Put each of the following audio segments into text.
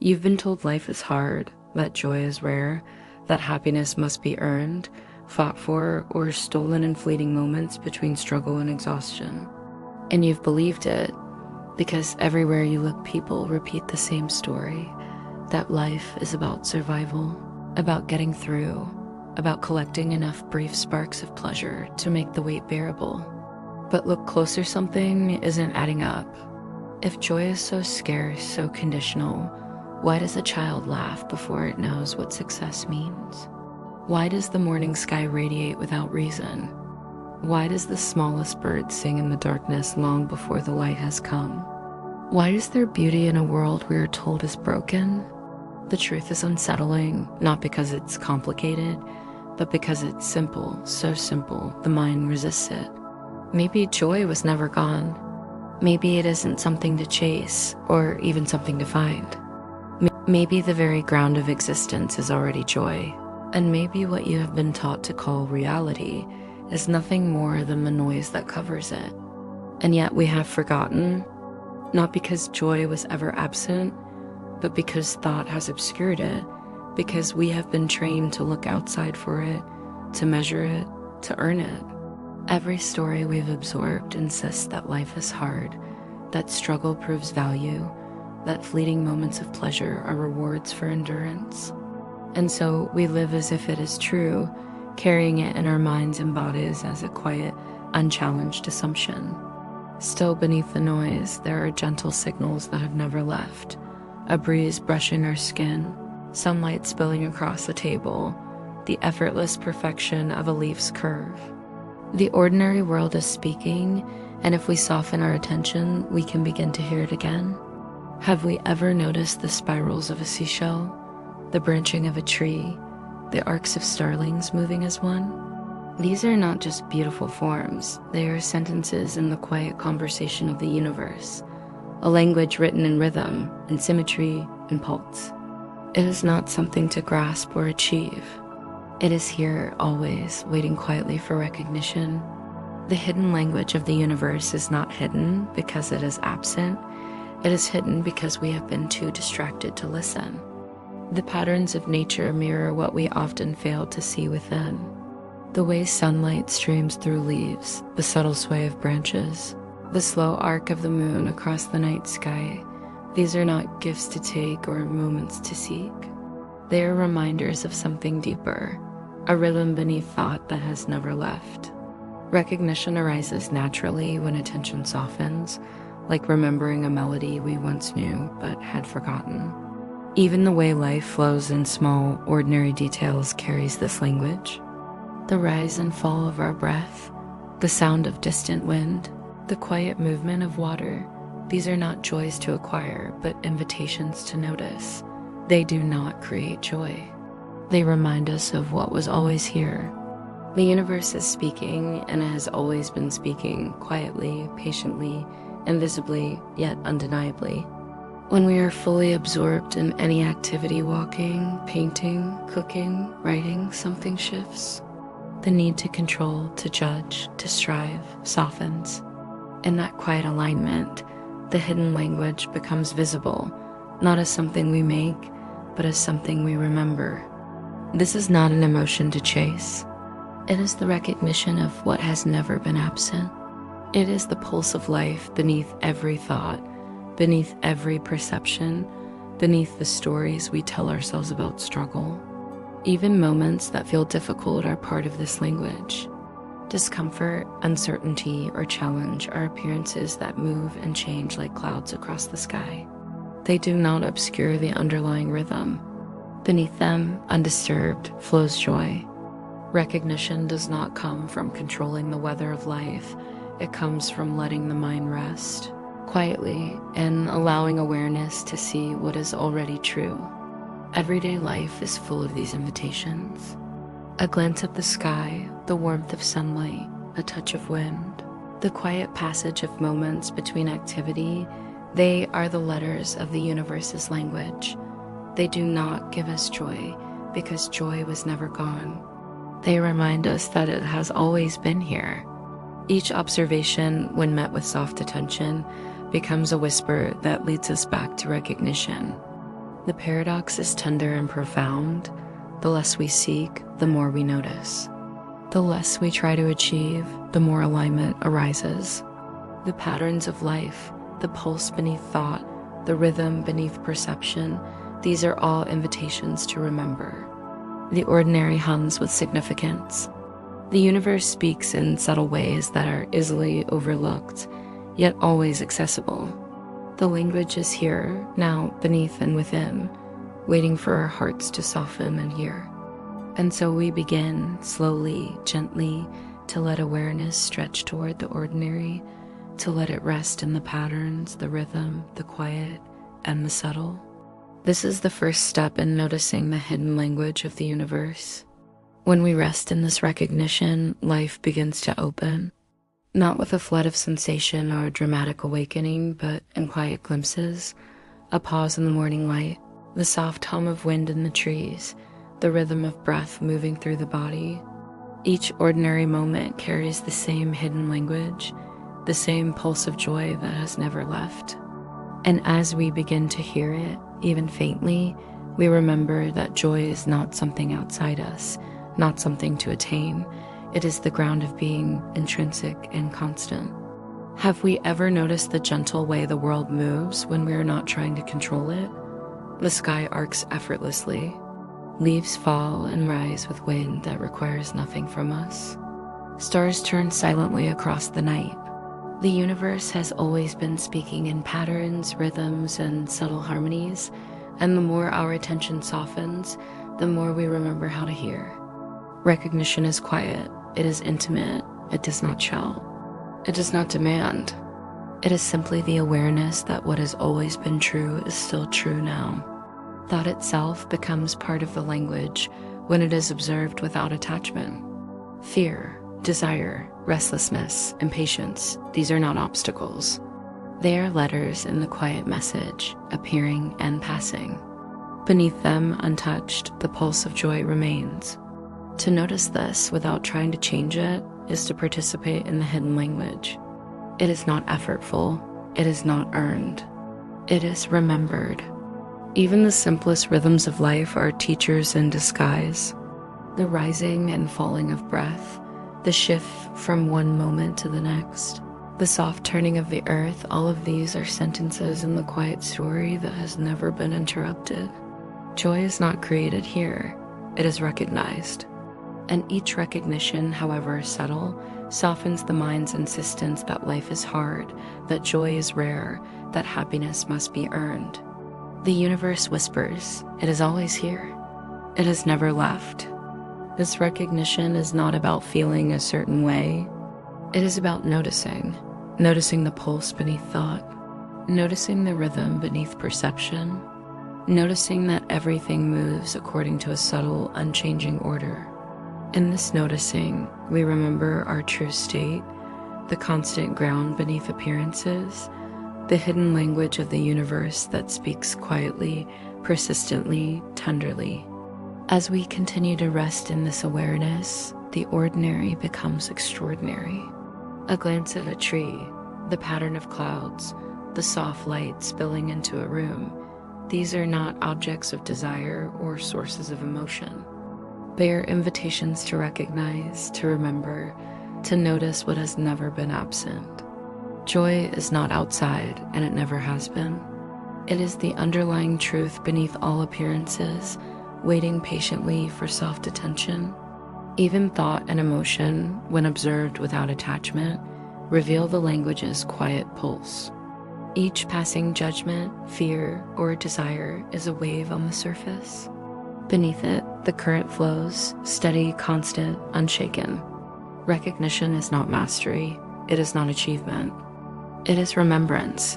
You've been told life is hard, that joy is rare, that happiness must be earned, fought for, or stolen in fleeting moments between struggle and exhaustion. And you've believed it because everywhere you look, people repeat the same story, that life is about survival, about getting through, about collecting enough brief sparks of pleasure to make the wait bearable. But look closer, something isn't adding up. If joy is so scarce, so conditional, why does a child laugh before it knows what success means? Why does the morning sky radiate without reason? Why does the smallest bird sing in the darkness long before the light has come? Why is there beauty in a world we are told is broken? The truth is unsettling, not because it's complicated, but because it's simple, so simple, the mind resists it. Maybe joy was never gone. Maybe it isn't something to chase, or even something to find. Maybe the very ground of existence is already joy, and maybe what you have been taught to call reality is nothing more than the noise that covers it. And yet we have forgotten, not because joy was ever absent, but because thought has obscured it, because we have been trained to look outside for it, to measure it, to earn it. Every story we've absorbed insists that life is hard, that struggle proves value, that fleeting moments of pleasure are rewards for endurance. And so we live as if it is true, carrying it in our minds and bodies as a quiet, unchallenged assumption. Still beneath the noise, there are gentle signals that have never left. A breeze brushing our skin, sunlight spilling across the table, the effortless perfection of a leaf's curve. The ordinary world is speaking, and if we soften our attention, we can begin to hear it again. Have we ever noticed the spirals of a seashell, the branching of a tree, the arcs of starlings moving as one? These are not just beautiful forms, they are sentences in the quiet conversation of the universe, a language written in rhythm, in symmetry, in pulse. It is not something to grasp or achieve. It is here, always, waiting quietly for recognition. The hidden language of the universe is not hidden because it is absent. It is hidden because we have been too distracted to listen. The patterns of nature mirror what we often fail to see within. The way sunlight streams through leaves, the subtle sway of branches, the slow arc of the moon across the night sky. These are not gifts to take or moments to seek. They are reminders of something deeper, a rhythm beneath thought that has never left. Recognition arises naturally when attention softens, like remembering a melody we once knew but had forgotten. Even the way life flows in small, ordinary details carries this language. The rise and fall of our breath, the sound of distant wind, the quiet movement of water. These are not joys to acquire, but invitations to notice. They do not create joy. They remind us of what was always here. The universe is speaking, and it has always been speaking, quietly, patiently, invisibly, yet undeniably. When we are fully absorbed in any activity, walking, painting, cooking, writing, something shifts. The need to control, to judge, to strive, softens. In that quiet alignment, the hidden language becomes visible, not as something we make, but as something we remember. This is not an emotion to chase. It is the recognition of what has never been absent. It is the pulse of life beneath every thought, beneath every perception, beneath the stories we tell ourselves about struggle. Even moments that feel difficult are part of this language. Discomfort, uncertainty, or challenge are appearances that move and change like clouds across the sky. They do not obscure the underlying rhythm. Beneath them, undisturbed, flows joy. Recognition does not come from controlling the weather of life. It comes from letting the mind rest quietly and allowing awareness to see what is already true. Everyday life is full of these invitations. A glance at the sky, the warmth of sunlight, a touch of wind, the quiet passage of moments between activity, they are the letters of the universe's language. They do not give us joy because joy was never gone. They remind us that it has always been here. Each observation, when met with soft attention, becomes a whisper that leads us back to recognition. The paradox is tender and profound. The less we seek, the more we notice. The less we try to achieve, the more alignment arises. The patterns of life, the pulse beneath thought, the rhythm beneath perception, these are all invitations to remember. The ordinary hums with significance. The universe speaks in subtle ways that are easily overlooked, yet always accessible. The language is here, now beneath and within, waiting for our hearts to soften and hear. And so we begin, slowly, gently, to let awareness stretch toward the ordinary, to let it rest in the patterns, the rhythm, the quiet, and the subtle. This is the first step in noticing the hidden language of the universe. When we rest in this recognition, life begins to open, not with a flood of sensation or a dramatic awakening, but in quiet glimpses, a pause in the morning light, the soft hum of wind in the trees, the rhythm of breath moving through the body. Each ordinary moment carries the same hidden language, the same pulse of joy that has never left. And as we begin to hear it, even faintly, we remember that joy is not something outside us, not something to attain. It is the ground of being, intrinsic and constant. Have we ever noticed the gentle way the world moves when we are not trying to control it? The sky arcs effortlessly. Leaves fall and rise with wind that requires nothing from us. Stars turn silently across the night. The universe has always been speaking in patterns, rhythms, and subtle harmonies, and the more our attention softens, the more we remember how to hear. Recognition is quiet, it is intimate, it does not shout, it does not demand. It is simply the awareness that what has always been true is still true now. Thought itself becomes part of the language when it is observed without attachment. Fear, desire, restlessness, impatience, these are not obstacles. They are letters in the quiet message, appearing and passing. Beneath them, untouched, the pulse of joy remains. To notice this without trying to change it is to participate in the hidden language. It is not effortful, it is not earned, it is remembered. Even the simplest rhythms of life are teachers in disguise. The rising and falling of breath, the shift from one moment to the next, the soft turning of the earth, all of these are sentences in the quiet story that has never been interrupted. Joy is not created here, it is recognized. And each recognition, however subtle, softens the mind's insistence that life is hard, that joy is rare, that happiness must be earned. The universe whispers, it is always here. It has never left. This recognition is not about feeling a certain way. It is about noticing the pulse beneath thought, noticing the rhythm beneath perception, noticing that everything moves according to a subtle, unchanging order. In this noticing, we remember our true state, the constant ground beneath appearances, the hidden language of the universe that speaks quietly, persistently, tenderly. As we continue to rest in this awareness, the ordinary becomes extraordinary. A glance at a tree, the pattern of clouds, the soft light spilling into a room, these are not objects of desire or sources of emotion. They are invitations to recognize, to remember, to notice what has never been absent. Joy is not outside, and it never has been. It is the underlying truth beneath all appearances, waiting patiently for soft attention. Even thought and emotion, when observed without attachment, reveal the language's quiet pulse. Each passing judgment, fear, or desire is a wave on the surface. Beneath it, the current flows, steady, constant, unshaken. Recognition is not mastery, it is not achievement. It is remembrance.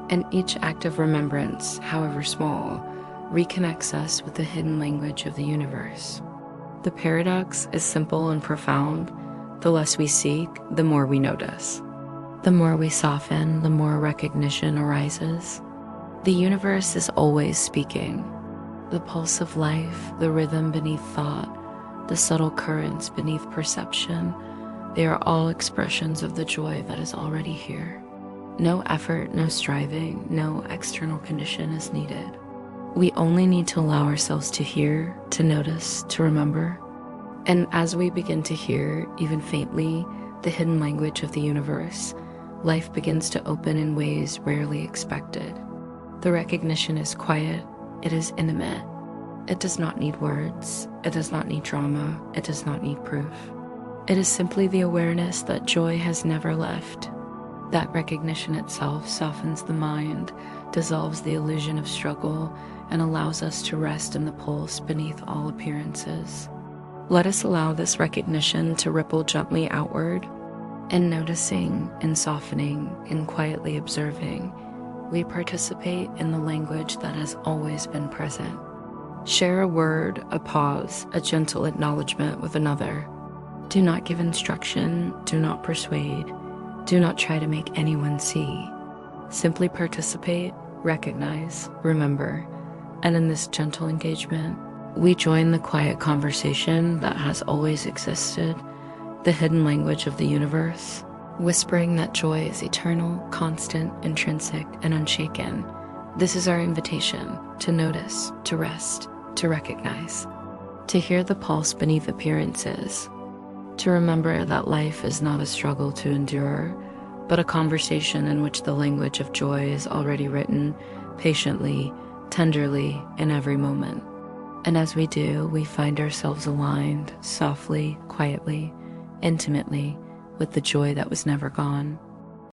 And each act of remembrance, however small, reconnects us with the hidden language of the universe. The paradox is simple and profound. The less we seek, the more we notice. The more we soften, the more recognition arises. The universe is always speaking. The pulse of life, the rhythm beneath thought, the subtle currents beneath perception, they are all expressions of the joy that is already here. No effort, no striving, no external condition is needed. We only need to allow ourselves to hear, to notice, to remember. And as we begin to hear, even faintly, the hidden language of the universe, life begins to open in ways rarely expected. The recognition is quiet, it is intimate. It does not need words, it does not need drama, it does not need proof. It is simply the awareness that joy has never left. That recognition itself softens the mind, dissolves the illusion of struggle, and allows us to rest in the pulse beneath all appearances. Let us allow this recognition to ripple gently outward. In noticing, in softening, in quietly observing, we participate in the language that has always been present. Share a word, a pause, a gentle acknowledgement with another. Do not give instruction, do not persuade, do not try to make anyone see. Simply participate, recognize, remember, and in this gentle engagement, we join the quiet conversation that has always existed, the hidden language of the universe, whispering that joy is eternal, constant, intrinsic, and unshaken. This is our invitation to notice, to rest, to recognize, to hear the pulse beneath appearances, to remember that life is not a struggle to endure, but a conversation in which the language of joy is already written patiently, tenderly, in every moment. And as we do, we find ourselves aligned, softly, quietly, intimately, with the joy that was never gone.